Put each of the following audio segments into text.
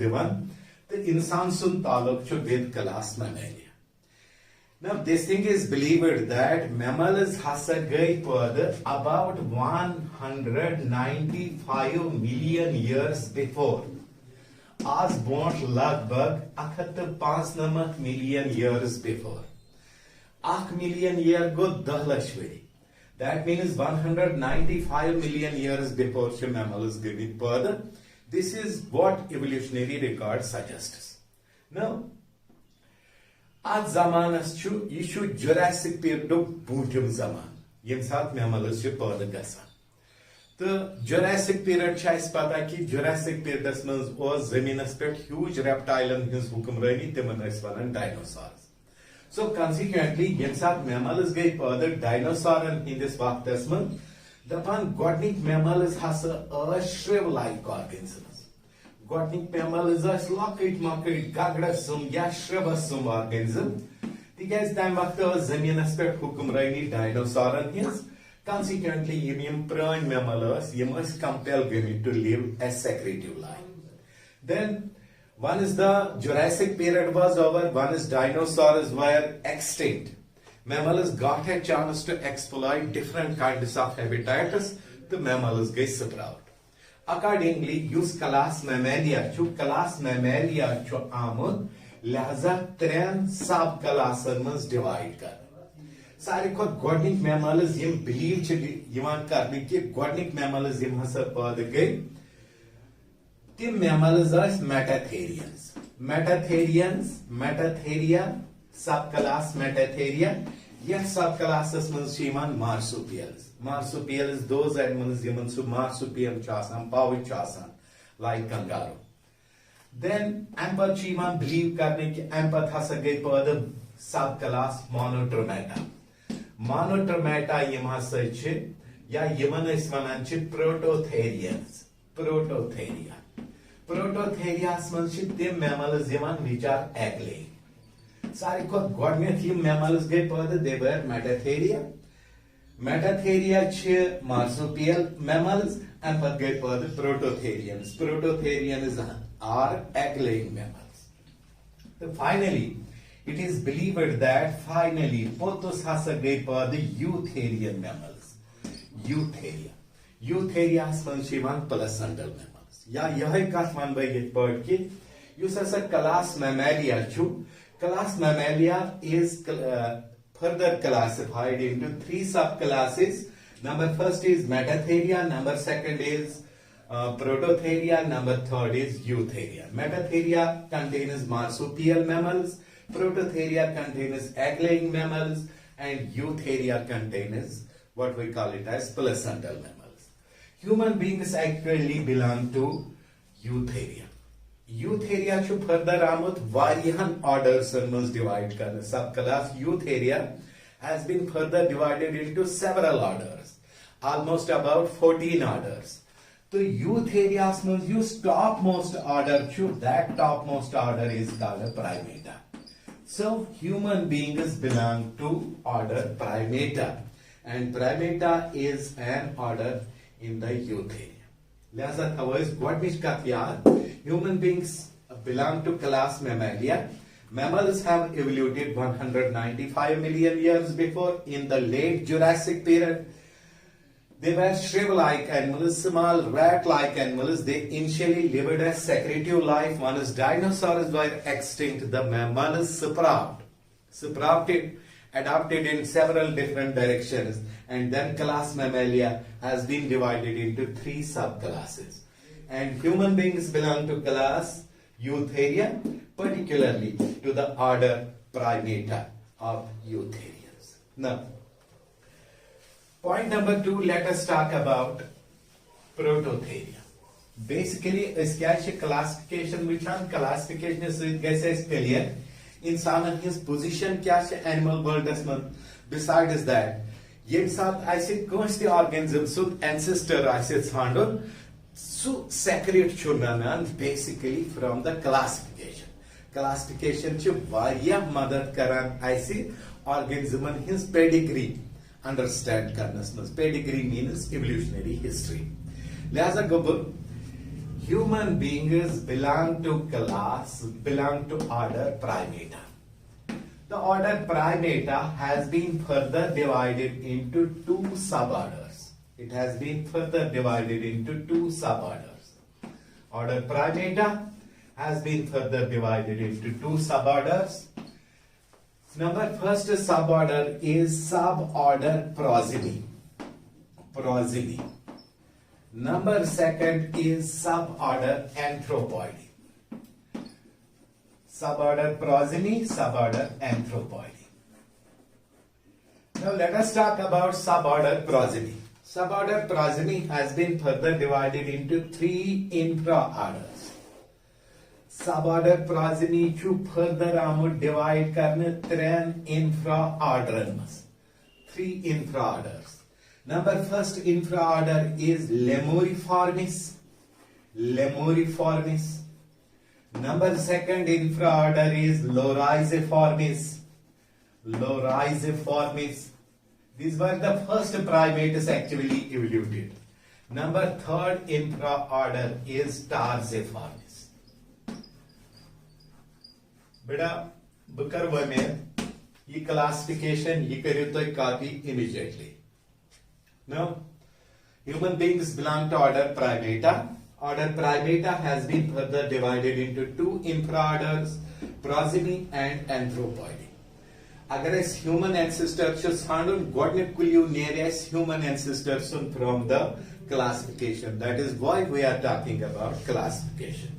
divan the insan sun taluk with class mammalia. Now this thing is believed that mammals hasa gai pad about 195 million years before. As bont lagbag 195 million years before. 1 million year go 10 lakh wari. That means 195 million years before mammals gave birth. This is what evolutionary record suggests. Now, at zamanas chu Jurassic period bootim zaman. Yem saat mammals chu birth gasan. The Jurassic period chais pata ki Jurassic period mans was zaminas pet huge reptile his hukumrani timan vanan dinosaurs. So consequently, yem saat mammals gai further dinosaur in this waqtas man, dapan godnik mammals has a shrew-like organisms. Godnik mammals is lockit mockit gagdasum ya shrubasum organism. Because time waqta zaminas pet hukumrani dinosaur his. Consequently, yem prime mammals yem is compelled to live a secretive life. Then one is the Jurassic period was over, one is dinosaurs were extinct. Mammals got a chance to exploit different kinds of habitats, the mammals get sprout. Accordingly, use class mammalia chu amud, lihaza 3 sub-classes mans divide kar. Sari khod godnik mammals yem believe chhe yavan karne ki godnik mammals yem hasa pad gai. Tim mammals are metatherians. Metatheria, subclass Metatheria. Yet subclasses means marsupials. Marsupials, those animals given to marsupial chasan, pawi chasan, like kangaroo. Then empath chiman believe karne ki empath hasa gai pada subclass Monotremata. Monotremata yem hasa che ya yeman is vanan che Prototherians. Prototheria. Prototherias mans tim mammals yavan which are egg-laying. Sari khod godnet yem mammals gai pada they were Metatheria. Metatheria che marsupial mammals and pat gai pada Prototherians. Prototherians are egg-laying mammals. So finally, it is believed that finally pothos hasa gai pada Eutherian mammals. Eutherias mans yavan placental mammals. या यह कथ one बह ये पढ़ के use हसा class Mammalia छु class Mammalia is further classified into 3 subclasses. Number first is Metatheria, number second is Prototheria, number third is Eutheria. Metatheria contains marsupial mammals, Prototheria contains egg-laying mammals, and Eutheria contains what we call it as placental mammals. Human beings actually belong to Eutheria. Eutheria should further amut varian orders must divide karna. Subclass Eutheria has been further divided into several orders, almost about 14 orders. So Eutherias must use topmost order. That topmost order is called a Primata. So human beings belong to order Primata, and Primata is an order in the Eutheria. Lihaza otherwise what means human beings belong to class Mammalia. Mammals have evolved 195 million years before. In the late Jurassic period, they were shrew-like animals, small rat-like animals. They initially lived a secretive life. Once dinosaurs were extinct, the mammals sprouted, adapted in several different directions, and then class Mammalia has been divided into 3 subclasses. And human beings belong to class Eutheria, particularly to the order Primata of Eutherians. Now, point number 2, let us talk about Prototheria. Basically, इसकी classification which on classification is clear. इंसान his position क्या animal world besides that ये साथ ऐसे कौन से organism सुध ancestor ऐसे ठांडों सु separate Chunar basically from the classification चु वारिया मदद करान ऐसे organism his pedigree understand करना पedigree means evolutionary history. लिहाजा human beings belong to order Primata. The order Primata has been further divided into two suborders. It has been further divided into two suborders. Order Primata has been further divided into two suborders. First suborder is suborder Progeny. Second is suborder Anthropoidy. Suborder Progeny, suborder Anthropoidy. Now let us talk about suborder Progeny. Suborder Progeny has been further divided into three infraorders. Suborder Progeny chu further divide karne three infraorders. Three infraorders. First infraorder is Lemuriformis. Second infraorder is Lorisiformis. These were the first primates actually evoluted. Third infraorder is Tarsiformis. Beta Bukar Wamer, ye classification ye kariyo to copy immediately. Now, human beings belong to order Primata. Order Primata has been further divided into two infraorders, Progeny and Anthropoidy. Agar as human ancestors found, human ancestors from the classification. That is why we are talking about classification.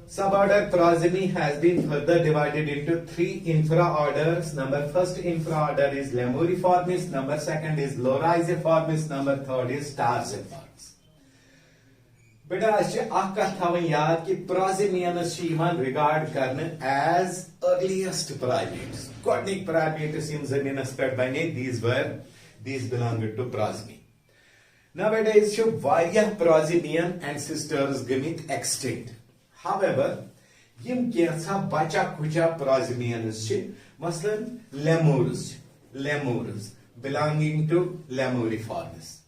Suborder Progeny has been further divided into three infraorders. First infraorder is Lemuriformis. Second is Lorisiformis. Third is Tarsiformis. Beta yaad ki Progenians regard karne as earliest primates. Godnik primates in zaminas per bane. These belonged to Progeny. Nowadays, various Progenian ancestors gemit extinct. However, yim kyensa bacha kucha Progenians maslan lemurs belonging to Lemuriformis.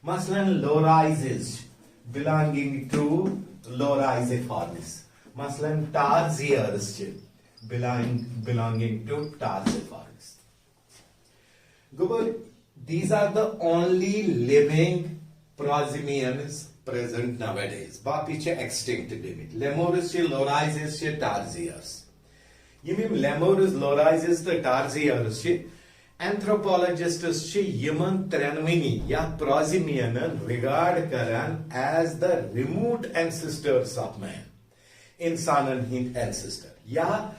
Maslan Lorises belonging to Lorisiformis. Maslan Tarsiers belonging to Tarsiformis. These are the only living Progenians present nowadays. Bapi extinct limit. Lemurus, Lorises, Tarsiers. Yimim Lemurus, Lorises, Tarsiers. Anthropologists Yemen Trenvini ya Progenian regard Karan as the remote ancestors of man. Insanan Hind ancestor. Ya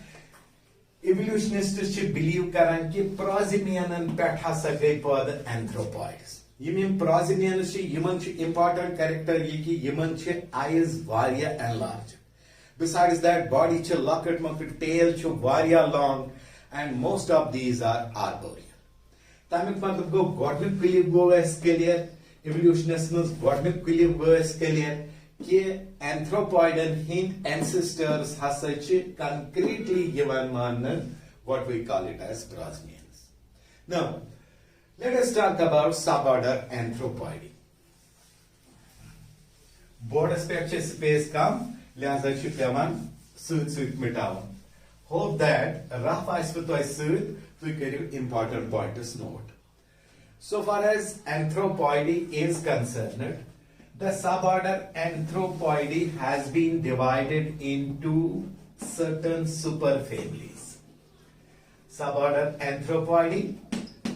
evolutionists believe Karan ki Progenian petha sagai pod anthropoids. Yemen Progenians Yemen important character yiki Yemen eyes varia enlarged. Besides that, body locket mucket tail varia long, and most of these are arboreal. Tamik matlab go godnik believe go escalier, evolutionists godnik believe go escalier, कि anthropoid and Hind ancestors hasachi concretely given man what we call it as Progenians. Now, let us talk about suborder Anthropoidy. Board space come, lihaza chi pevan suit mitavan. Hope that rough aspect suit to important pointers note. So far as Anthropoidy is concerned, the suborder Anthropoidy has been divided into certain superfamilies. Suborder Anthropoidy,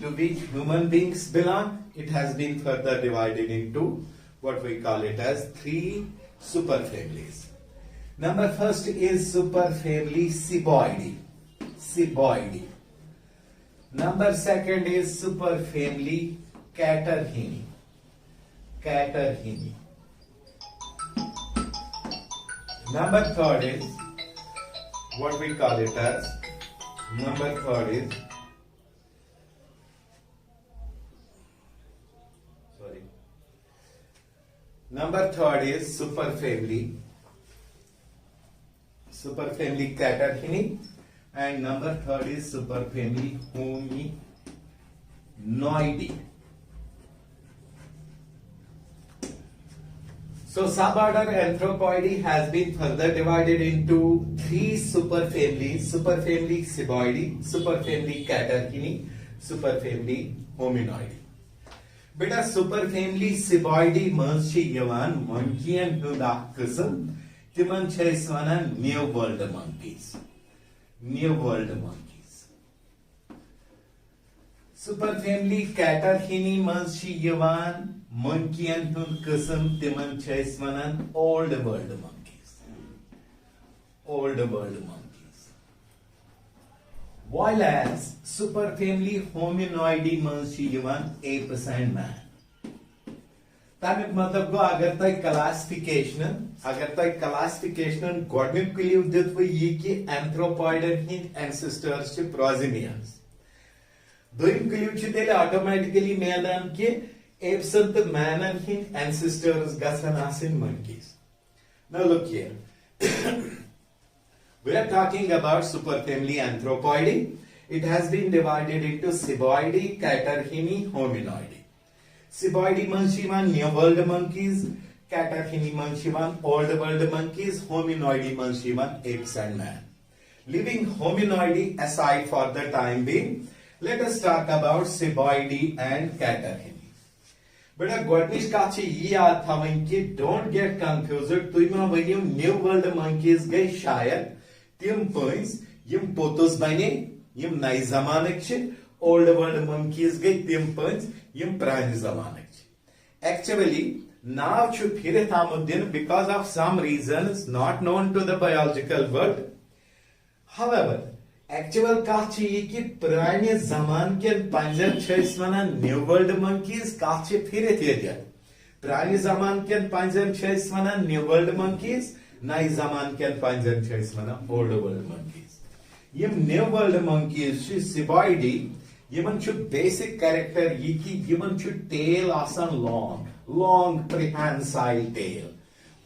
to which human beings belong, it has been further divided into what we call it as three superfamilies. First is superfamily Seboidy. Second is superfamily Catarrhini. Third is what we call it as third is superfamily Catarrhini, and third is superfamily Hominoidy. So suborder Anthropoidae has been further divided into three superfamilies: superfamily Seboidae, superfamily Catarrhini, superfamily Hominoidae. बेटा superfamily Seboidae मंज छ यवान monkeyan हुंद अख किस्म तिमन छ अस वनान New World monkeys. New World monkeys. Superfamily Catarrhini मंज छ यवान monkeyan हुंद किस्म तिमन छ अस वनान Old World monkeys. Old World monkeys. While as superfamily Hominoidae मंज छ यवान apes and man. तमिक मतलब गो अगर तक क्लासिफिकेशन गोडनिक क्लिव दित वो ये कि एंथ्रोपॉइडन हिंद एंसेस्टर्स छ प्रोसिमियंस दोयम क्लिव छ तेले ऑटोमेटिकली मेलन कि एप्सन तो मैनन Hind ancestors गसन Asin monkeys. Now look here. We are talking about superfamily Anthropoidae. It has been divided into Seboidae, Catarrhini, Hominoidae. Seboidae मंज छ यवान New World monkeys, Catarrhini मंज छ यवान Old World monkeys, Hominoidae मंज छ यवान apes and man. Leaving Hominoidae aside for the time being, let us talk about Seboidae and Catarrhini. बेटा गोडनिश कथ छ ये याद थवन कि डोंट गेट कंफ्यूज्ड तुम मा वनियो न्यू वर्ल्ड मंकीज गई शायद तिम पइस यम पोतस बने यम नई जमानक छ ओल्ड वर्ल्ड मंकीज गई तिम पइस यम पुराने जमानक छ एक्चुअली नाव छ फिर थामुद्दीन because of some reasons not known to the biological world. However actual कथ छ ये कि पुराने जमान के पंजन छ अस वनान न्यू वर्ल्ड मंकीज कथ छ फिर पुराने जमान के पंजन छ अस वनान न्यू वर्ल्ड मंकीज नई जमान के पंजन छ अस वनान ओल्ड वर्ल्ड मंकीज. यम न्यू वर्ल्ड मंकीज छ Seboidae यमन छ बेसिक कैरेक्टर ये कि यमन छ टेल आसान लॉन्ग प्रिहेंसाइल टेल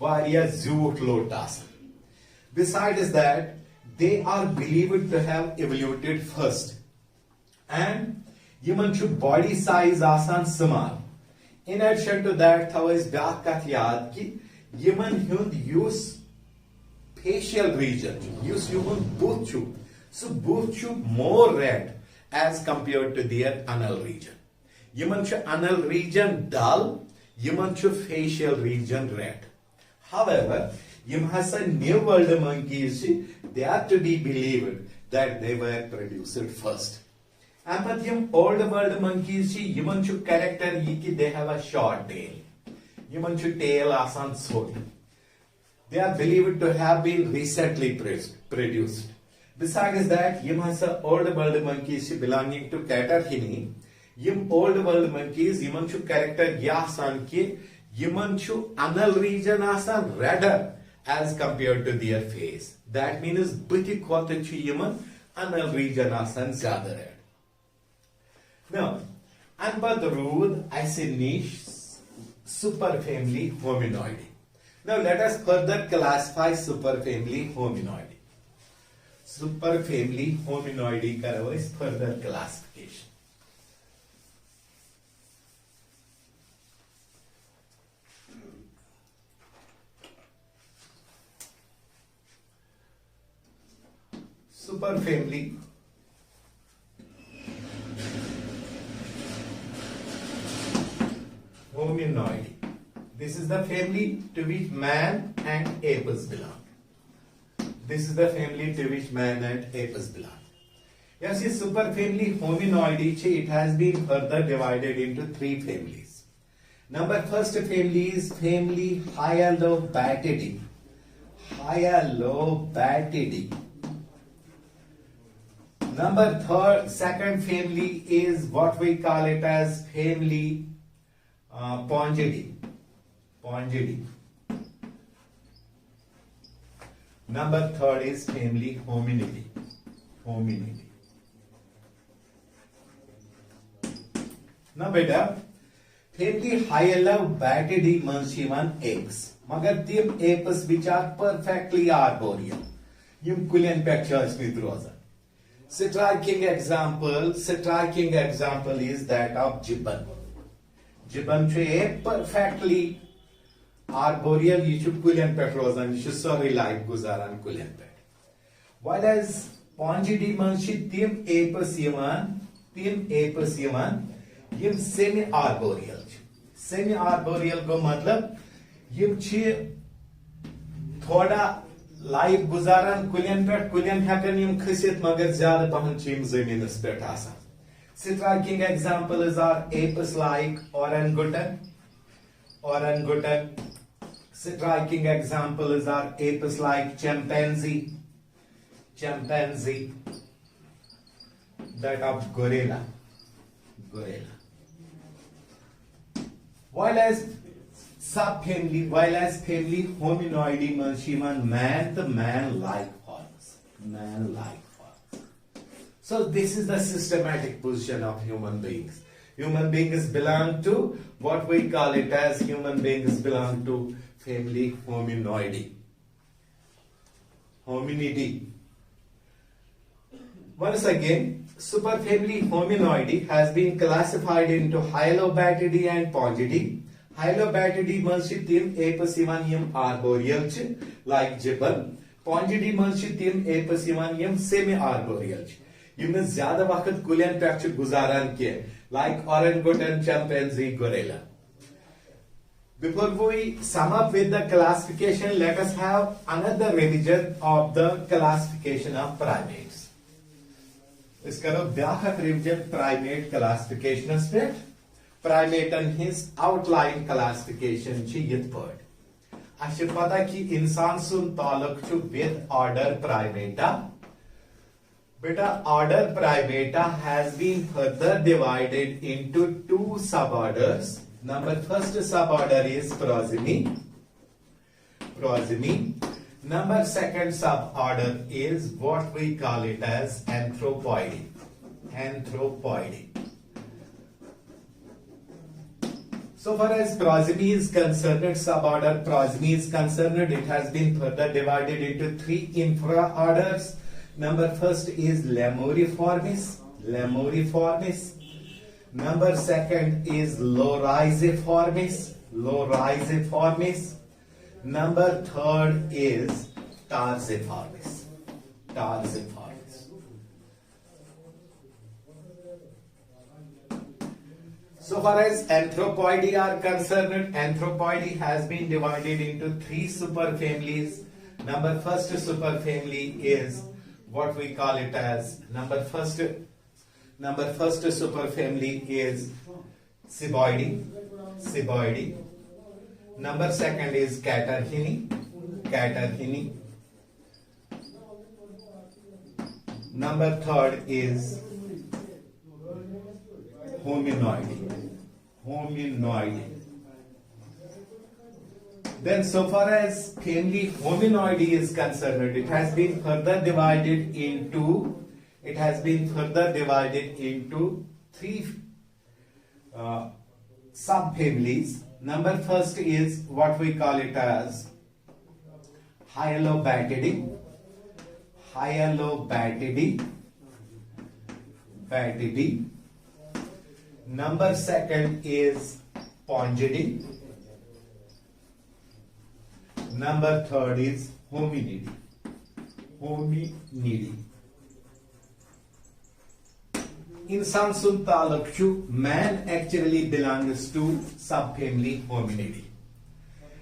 वारिया जूट लोट आसान. Besides that, they are believed to have evoluted first, and यमन छ body size आसान small. In addition to that, थवस ब्याक कथ याद कि यमन हुंद युस facial region, युस युहुंद बुथ छ, सो बुथ छ more red as compared to their anal region. यमन छ anal region dull, यमन छ facial region red. However, यम हसा New World monkeys, they are to be believed that they were produced first. And but yum Old World monkeys, Yemen छ character ये कि they have a short tail. Yemen छ tail आसान सोट. They are believed to have been recently produced. Besides that, yum hasa Old World monkeys belonging to Catarrhini. Yum Old World monkeys, Yemen छ character ये आसान कि यमन छ anal region आसान redder as compared to their face. That means buti khota छ Yemen anal region आसान ज़्यादा red. Now, Anpad Rood Icenish superfamily Hominoidae. Now let us further classify superfamily Hominoidae. Superfamily Hominoidae karo is further classification. Superfamily Hominoidae. This is the family to which man and apes belong. This is the family to which man and apes belong. Yes, this superfamily Hominoidae, it has been further divided into three families. First family is family Hyalobatidae. Hyalobatidae. Second family is what we call it as family Pongidae. Third is family Hominidae. Now beta, family Hyalobatidae means apes. Magar tim apes which are perfectly arboreal. Yum kulen pictures with rosa. Striking example is that of gibbon. Gibbon a perfectly arboreal ये छु कुलियन पेट रोजान ये छु सारी life गुजारान कुलियन पेट whereas Pongidae मंज छि तिम apes यिवान Yim semi arboreal semi arboreal को मतलब यिम छि थोड़ा लाइफ गुजारान कुलियन हेकन यिम खसित मगर ज्यादा पहन छि यिम जमीनस पेट आसान striking examples are apes like orangutan striking examples are apes like chimpanzee that of gorilla while as family hominoidy man man-like forms So this is the systematic position of human beings. Human beings belong to what we call it as human beings belong to family hominoidy. Once again, superfamily hominoidy has been classified into Hylobatidae and Pongidae. Hylobatidae means tim apes ivan yim arboreal ch like gibbon. Pongidae means tim apes ivan yim semi arboreal ch. Yim ज्यादा वक्त कुलियन पे गुजारान के like orangutan, chimpanzee, gorilla. Before we sum up with the classification, let us have another revision of the classification of primates. Is karo byakhat revision primate classification aspect. Primate and his outline classification chi yith part. Ashe pata ki insan sun taluk chu with order primata. Beta order Primata has been further divided into two suborders. First suborder is Prosimy. Number second suborder is what we call it as Anthropoidy. So far as Prosimy is concerned, suborder Prosimy is concerned, it has been further divided into three infraorders. Number first is Lemuriformis. Number second is Lorisiformis. Number third is Tarsiformis. So far as Anthropoidy are concerned, Anthropoidy has been divided into three superfamilies. Number first superfamily is what we call it as number first superfamily is Seboidy. Number second is Catarrhini. Number third is Hominoidy. Then so far as family hominoidy is concerned, it has been further divided into three subfamilies. Number first is what we call it as Hylobatidae. Number second is Pongidae. Number third is Hominidae. Insan sun taluk chu man actually belongs to subfamily Hominidae.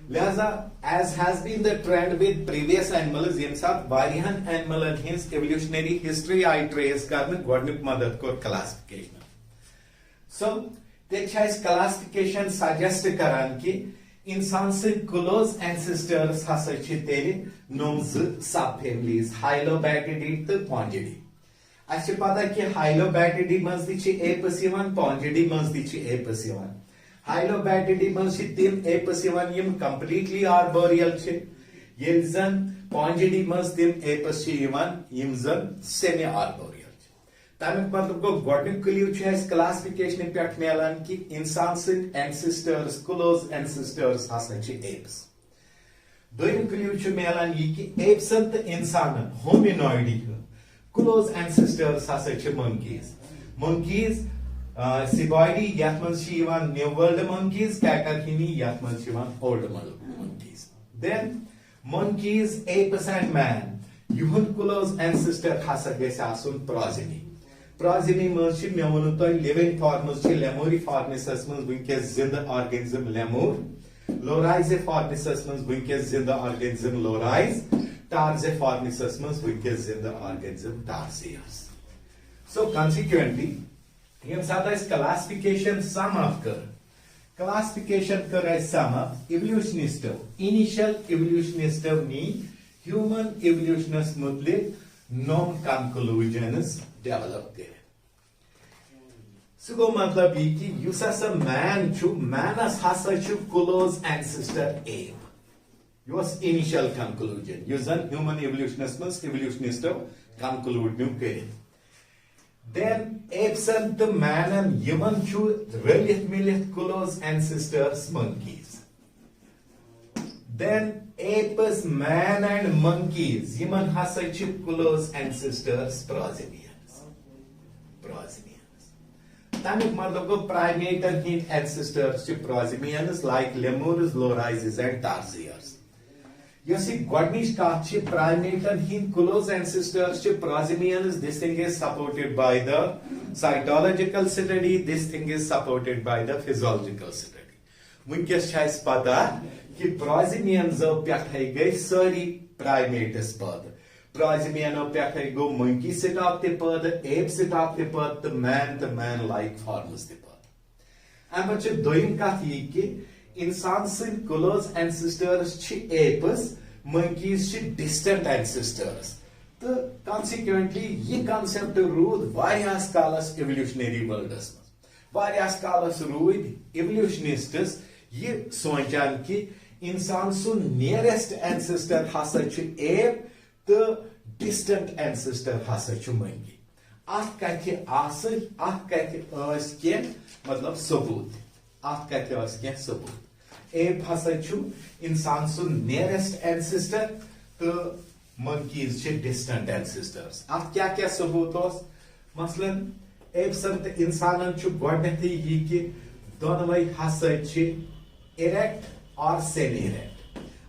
Lihaza, as has been the trend with previous animals, yem sat varihan animal and his evolutionary history I trace karne godnik madad kor classification. So, this classification suggest karan ki इंसान से close ancestors हसा छि तेरे norms subfamilies Hylobatidae तो Pongidae. अच्छे पता कि Hylobatidae मंज दी छि apes यवन Pongidae मंज दी छि apes यवन. Hylobatidae मंज छि तिम apes यवन यम completely arboreal छि. यल्जन Pongidae मंज तिम apes छि यवन यमजन semi arboreal. तमिक मतलब को गोडनिक क्लियर छु है क्लासिफिकेशन पेट मेलान कि इंसान से एंसेस्टर्स क्लोज एंसेस्टर्स हसन छि एप्स दोयम क्लियर छु मेलान ये कि एप्स त इंसान होमिनॉइडी क्लोज एंसेस्टर्स हसन छि मंकीज सिबॉइडी यात मन छि यवान न्यू वर्ल्ड मंकीज कैटरहिनी यात मन छि यवान old monkeys Then monkeys, apes and man. Yuhund close ancestor hasa gesi asun progeny. Progeny mans me wonu toy living forms chi Lemuriformes mans winkes zinda organism lemur. Lorisiformes mans winkes zinda organism loris. Tarsiformes mans winkes zinda organism tarsius. So consequently, yem sata is classification sum of कर. Classification कर है sum of evolutionist. Initial evolutionist mean human evolutionist मुतलिक non conclusions develop करे. So गो मतलब ये कि use हसा man छु manस हसा छु close ancestor ape. Use initial conclusion. Use human evolutionist conclude new करे. Then apes and the man and human chu relit milit close ancestors monkeys. Then apes, man and monkeys human hasa chu close ancestors progenians. Tamik matlab go primate and ancestors chu progenians like lemurs, lorises and tarsiers. Yosi Godnish Kachi primate and him close ancestors to progenians. This thing is supported by the cytological study. This thing is supported by the physiological study. Winkes chais pata ki progenians of pyakhay gai sari primates pad. Progenian of pyakhay go monkey sit up the pad, ape sit up the pad, the man like forms the pad. And much doing kathi ki इंसान sin close ancestors chi apes, monkeys chi distant ancestors. So consequently, ये concept rood various scholars evolutionary worlds. Various scholars rood evolutionists ये सोचान कि इंसान सुन nearest ancestor हसा छु ape, the distant ancestor हसा छु monkey. आठ कथे आसर, आठ कथे आस के मतलब सबूत. आठ कथे आस के सबूत. Ape hasa chu insan sun nearest ancestor to monkeys che distant ancestors. At kya kya sabut os? Maslan apes and insanan chu godnethi yi ki donwai hasa che erect or semi-erect.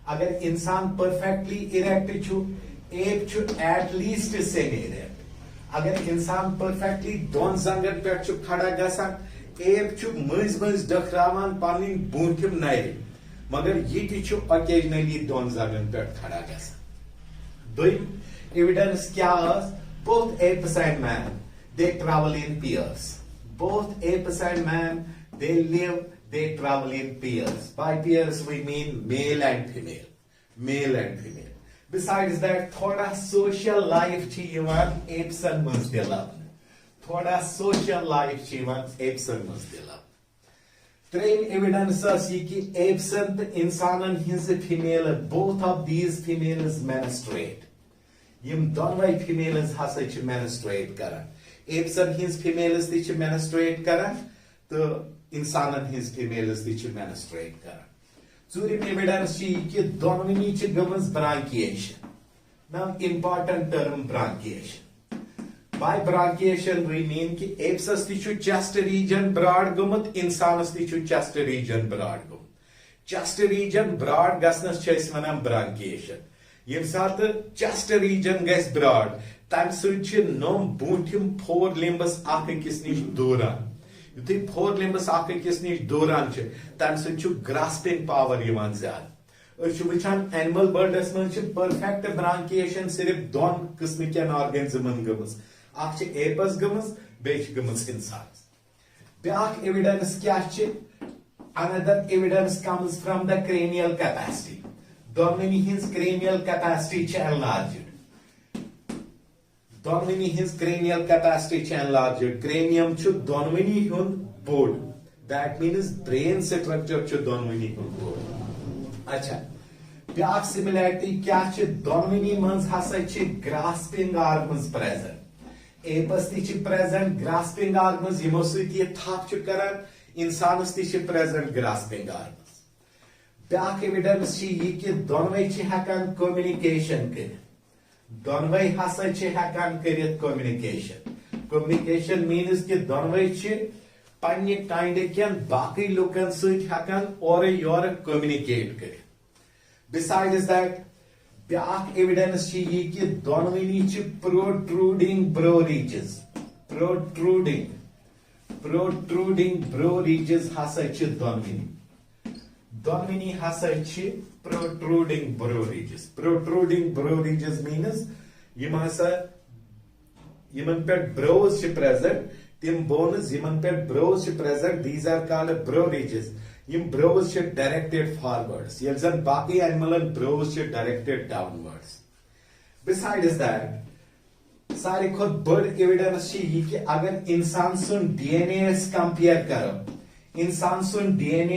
Agar insan perfectly erect chu, ape chu at least semi-erect. Agar insan perfectly don zangan pe chu khada gasan, ape chu muz dakhravan panin buntim nair. Magar ye chu occasionally don zagan pe khada gasan. Doim evidence kya is? Both apes and man, they travel in pairs. Both apes and man, they travel in pairs. By pairs we mean male and female. Male and female. Besides that, thoda social life chi yivan apes and muz develop. Thoda social life chi yivan apes and muz develop. Train evidence is ki apes and insanan his female, both of these females menstruate. Yim donwai females hasa chi menstruate karan. Apes and his females ti chi menstruate karan, the insanan his females ti chi menstruate karan. Zurim evidence chi ki donwani chi governs branchiation. Now important term branchiation. By branchiation we mean ki apes ti chu chest region broad gumut, insanas ti chu chest region broad gumut. Chest region broad gasnas chais vanam branchiation. Yem sat chest region gets broad, tam such nom buntim four limbus akis nish duran. You think four limbus akis nish duran che, tam such grasping power yivan zyad. Uchan animal bird asman perfect branchiation sirif don qismiken organism gumus. Akche apes gumus, bech gumus insans. Byak evidence kya che? Another evidence comes from the cranial capacity. Domini his cranial capacity enlarged. Domini his cranial capacity enlarged. Cranium chu domini hun board. That means brain structure chu domini hun board. Acha. Byak similarity kya che domini mans hasa che grasping organs present. Apes ti che present grasping organs. Yimosu ti thap chu karan. Insanus ti che present grasping organs. Byak evidence chi ye ki donwai chi hekan communication kir. Donwai hasa chi hekan kirit communication. Communication means ki donwai chi panni kind ken baki lukan suit hekan or yor communicate kir. Besides that, ब्याक evidence ये कि दोनवनी protruding brow ridges protruding brow ridges हसा दोनवनी हसा protruding brow ridges means यम हसा यमन पे ब्रोज प्रेजेंट तिम बोन्स यमन पे brows present these are called brow ridges यम ब्रोज डायरेक्टेड फॉरवर्ड्स ये जन बाकी एनिमलन brows directed downwards besides that सारी खुद बड़ एविडेंस ये कि अगर इंसान सुन डीएनए कंपेयर करो इंसान सुन डीएनए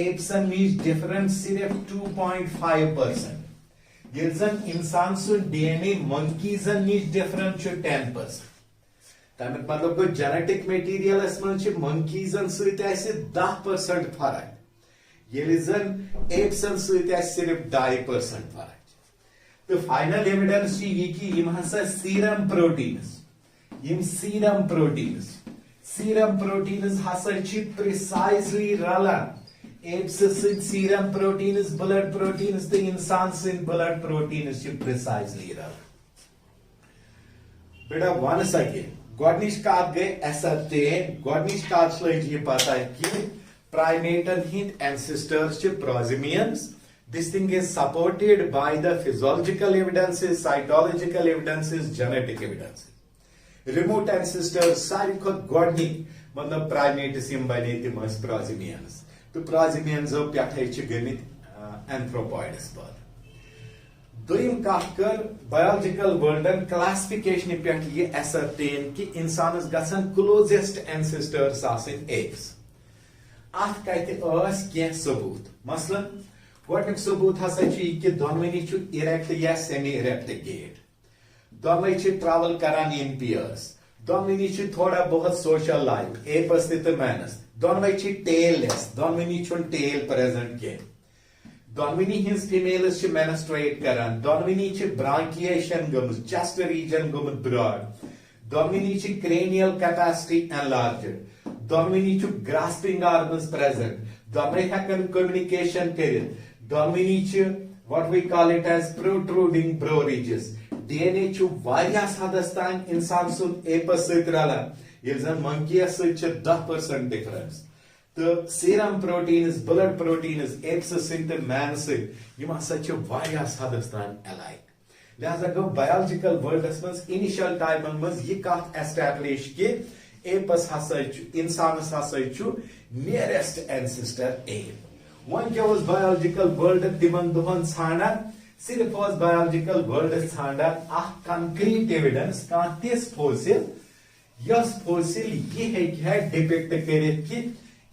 एप्सन नीच डिफरेंट सिर्फ 2.5% ये जन इंसान सुन डीएनए मंकीजन नीच डिफरेंट 10%. तमिक मतलब गो जेनेटिक मटीरियल मंकीजन सत 10% फर्क ये जन एप्सन सत सिर्फ 2.5% फर्क. तो फाइनल एविडेंस ये कि यम हसा सीरम प्रोटीन्स हसा प्रिसाइजली रलन apps serum proteins blood proteins तो इंसान सिंद ब्लड प्रोटीन्स प्रिसाइजली रलन. बेटा वनस अगेन गोडनिश कत गई असरटेन गोडनिश कत लग ये पता कि प्राइमेटन हिंद ancestors prosimians. This thing is supported by the physiological evidences, cytological evidences, genetic evidences. Remote ancestors सारी खुद गोडनिक मतलब प्राइमेट्स यम बने तिम प्रोसिमियंस तो प्रोसिमियंस पे गमित एंथ्रोपॉइड्स पर. दोयम कत कर बायोलॉजिकल वर्ल्डन क्लासिफिकेशन पे ये असरटेन कि इंसानस गसन क्लोजेस्ट एंसेस्टर्स आसन एप्स. अत कत सबूत मसलन गोडनिक सबूत हसा कि दोनवनी इरेक्ट या सेमी इरेक्ट गेट दोनवे ट्रेवल करान इन पेयर्स दोनवनी थोड़ा बहुत सोशल लाइफ एपस तो मैनस दोनवे टेललेस दोनवनी टेल प्रेजेंट के दोनवनी हिंस फीमेल्स मेनस्ट्रेट करान दोनवनी ब्रांकिएशन गमुत चेस्ट रीजन गमुत ब्रॉड दोनवनी क्रेनियल कैपेसिटी एनलार्ज्ड दोनवनी ग्रास्पिंग आर्गन्स प्रेजेंट दोनवे हेकन कम्युनिकेशन करित दोनवनी what we call it as protruding bro ridges DNA वारियास हदस तान इंसान सुन एपस सत रलन ये जन मंकीस सत 10% डिफरेंस. तो serum proteins blood proteins apps सत मैन सत यम हसा वारियास हदस तान अलाइक. लिहाजा गो बायोलॉजिकल वर्ल्डस मज इनिशियल टाइमन मज ये कत एस्टैब्लिश कि एपस हसा इंसानस हसा नियरेस्ट एंसेस्टर एप. वन क्या बायोलॉजिकल वर्ल्ड तिमन दुहन छांडान सिर्फ बायोलॉजिकल वर्ल्ड छांडान कंक्रीट एविडेंस तिस फोसिल यस फोसिल ये है डिपिक्ट करित कि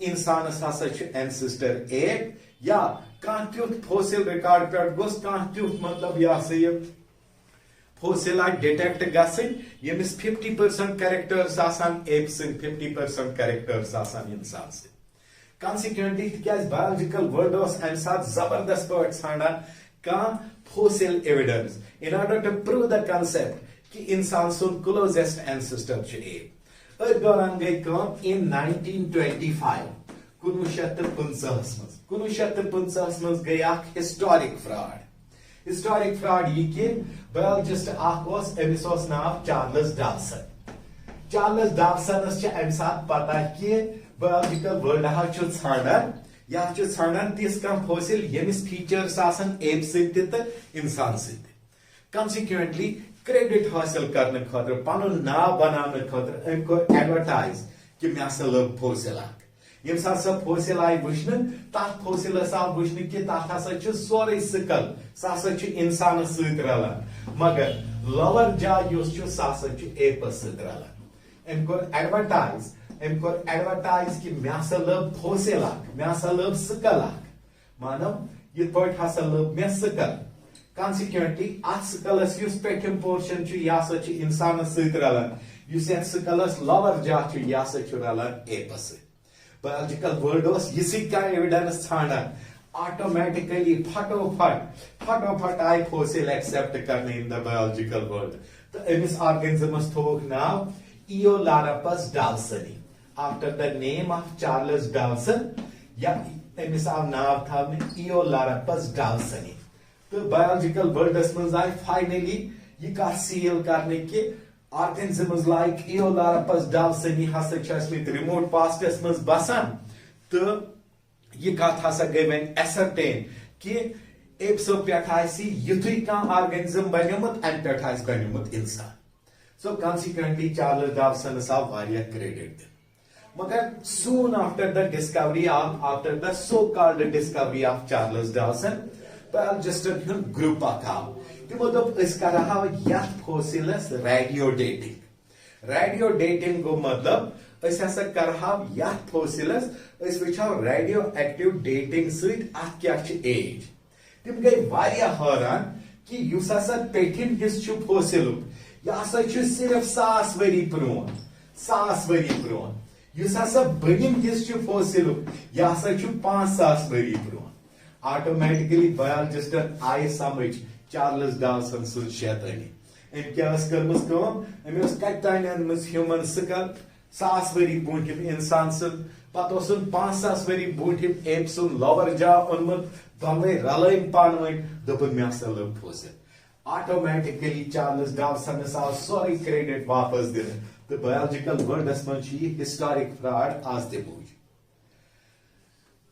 इंसानस हसा एंसेस्टर एप या तुथ फोसिल रिकॉर्ड पे गोस तुथ मतलब यह फोसिल डिटेक्ट गसन यमिस 50% कैरेक्टर्स आसान एप्स 50% कैरेक्टर्स आसान इंसान से. Consequently, biological world was जबरदस्त पे छांडान कह fossil evidence in order to prove the concept कि इंसान सुन closest ancestor ape. अत दौरान गई कम in 1925 1950 मज गई हिस्टोरिक फ्रॉड ये कि बायोलॉजिस्ट अमिस नाव चार्ल्स डॉल्सनस अमि सात पता कि बायोलॉजिकल वर्ल्ड छांडान यह छांडान तिस कम फोसिल यमिस फीचर्स आसन एप सत इंसान सत. कंसिक्वेंटली क्रेडिट हासिल करने खतर पनुन नाव बनाने खतर अम कोर एडवर्टाइज कि मे हसा लोग फोसिल यम सा फोसिल आई वुचन तथ फोसिलस आव वुचन कि तथ हसा सोरे सिकल सह इंसान सत रलन मगर लोअर जाय सह हसा एपस सत रलन. अम कोर एडवर्टाइज कि मे हसा लोग फोसिल मे हसा लोग सिकल मानो ये हसा लोग मे सिकल. Consequently, at skulls पेठिम पोर्शन यह इंसान सत रलन स्कलस लोअर जा यह रलन एपस. बायोलॉजिकल वर्ल्ड इसी का एविडेंस छांडान ऑटोमेटिकली फटोफट आई फोसिल एक्सेप्ट करने इन द बायोलॉजिकल वर्ल्ड. तो अमिस ऑर्गेनिजमस थोक नाव eoanthropus dawsoni after the name of Charles Dawson या अमिस आव नाव था इयोलारपस डाल्सनी. तो बायोलॉजिकल वर्ल्डस मज आए फाइनली यह कथ सील करने कि ऑर्गेनिजम्स लाइक इयोलारपस डाल्सनी हसा रिमोट पास्टस मज बसान तो यह कथ हसा गई वन एसरटेन कि एप्सो पे युथुई कह ऑर्गेनिज्म बनियोमुत अम पे बनियोमुत इंसान सो कॉन्सिक्वेंटली चार्ल्स डाल्सनस आव वारिया क्रेडिट दिन मगर soon after the discovery of after the so called discovery of Charles Dawson biologistन हुन ग्रुप आव तमो दोप अस करहा यथ फोसिलस रेडियो डेटिंग गो मतलब अस हसा करहा यथ फोसिलस अस वछाव रेडियो एक्टिव डेटिंग सहित अत क्या छ एज तम गई वारिया हैरान कि युस हसा पेठिन हिस छु फोसिल यह हसा छु सिर्फ 1000 वरी प्रोन 1000 वरी प्रोन युस हसा बनिम हिस छु फोसिल यह हसा छु 5000 वरी प्रोन ऑटोमेटिकली बायोलॉजिस्टन आय समझ चार्ल्स डाल्सन सु शैतानी एम क्या करमस कम एम कतान ह्यूमन स्कल 1000 वरी बूठिम इंसान सु पत 5000 वरी बूठिम एप सुन लोवर जा ओनमुत दोनवे रलैम पानवन दोपन मे हसा लोग फोसिल ऑटोमेटिकली चार्ल्स डाल्सन आव सोरी क्रेडिट वापस दिन तो बायोलॉजिकल वर्ल्डस मज हिस्टोरिक फ्रॉड आज ते बूझ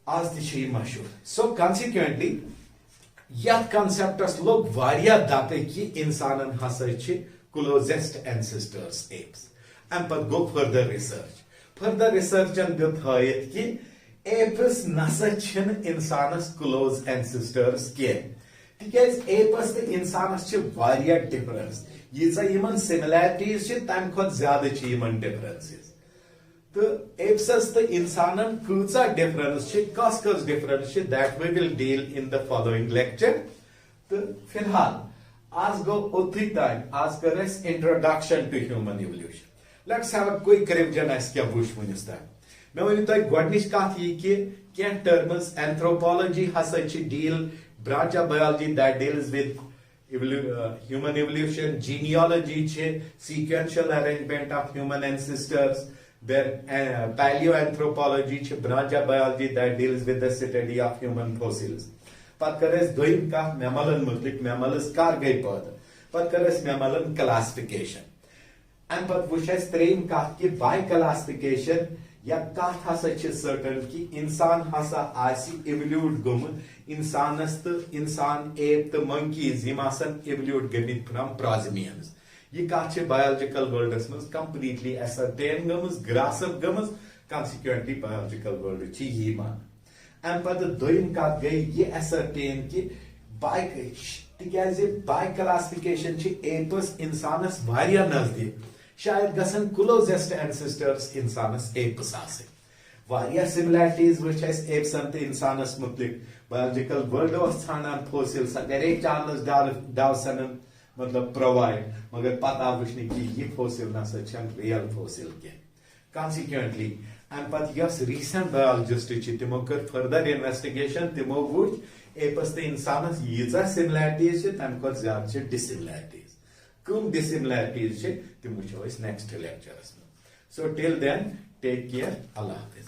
आज ते मशहूर सो कॉन्सिक्वेंटली यथ कंसेप्टस लोग वारिया दपे कि इंसानन हसा क्लोजेस्ट एंसेस्टर्स एप्स अम पत गो फर्दर रिसर्चन दित हयत कि एप्स नसा इंसानस क्लोज एंसेस्टर्स कह तिकेज एप्स तो इंसानस वारिया डिफरेंस यीजा यमन सिमिलैरिटीज तम खुद ज्यादा यमन डिफरेंसेस तो एप्सस तो इंसानन कूचा डिफरेंस कस difference that we will deal in the following lecture तो फिलहाल आज गो उथी तान आज कर introduction to human evolution let's have a quick revision अस क्या बुश वनिस तान मे वन तय गोडनिश कथ ये कि क्या टर्म्स एंथ्रोपोलॉजी हसा deal branch of biology that deals with human evolution, genealogy sequential arrangement of human ancestors, then paleoanthropology branch of biology that deals with the study of human fossils. Pat kares doim ka mammalan mutlik mammals kar gay पैदा pat kares mammalan classification and pat wushas treim ka ki by classification या कथ हसा certain कि इंसान हसा आसी इवल्यूट गोमुत इंसानस तो इंसान एप तो मंकीज यम आसन इवल्यूट गमित फ्रॉम प्रोजिमियंस यह कथ बायोलॉजिकल वर्ल्डस मज कंप्लीटली असरटेन गमस ग्रास्प गमस कॉन्सिक्वेंटली बायोलॉजिकल वर्ल्ड यही मान अम पत दोयम कथ गई ये असरटेन कि बाय तिकाज बाय क्लासिफिकेशन एप्स इंसानस वारिया नजदीक शायद गसन क्लोजेस्ट एंसेस्टर्स इंसानस एप्स आसे वारिया सिमिलैरिटीज वच एप्सन ते इंसानस मुतलिक बायोलॉजिकल वर्ल्ड ओस छानन फोसिल्स अगर चार्ल्स डाल्सन मतलब प्रोवाइड मगर पता वचने कि ये फोसिल नसा छन रियल फोसिल के कॉन्सिक्वेंटली अम पत यस रीसेंट बायोलॉजिस्ट तिमो कर फर्दर इन्वेस्टिगेशन तिमो वुच एप्स ते इंसानस यीजा सिमिलैरिटीज तम को ज्यादा डिसिमिलैरिटीज कम डिसिमिलैरिटीज तिम वो नेक्स्ट लेक्चरस में so till then take care अल्लाह हाफिज।